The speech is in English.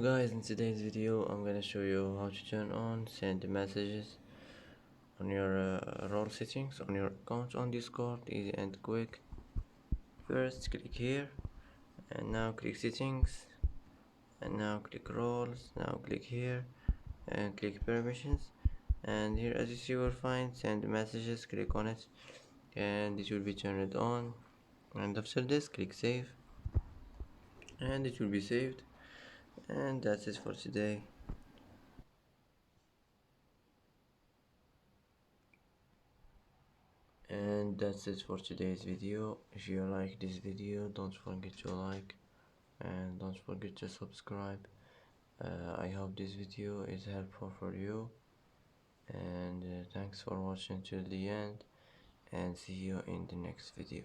Guys, in today's video I'm gonna show you how to turn on send messages on your role settings on your account on Discord. Easy and quick. First click here and now click settings and now click roles. Now click here and click permissions, and here as you see you will find send messages. Click on it and it will be turned on, and after this click save and it will be saved. And that's it for today. And that's it for today's video. If you like this video, don't forget to like and don't forget to subscribe. I hope this video is helpful for you, and thanks for watching till the end, and see you in the next video.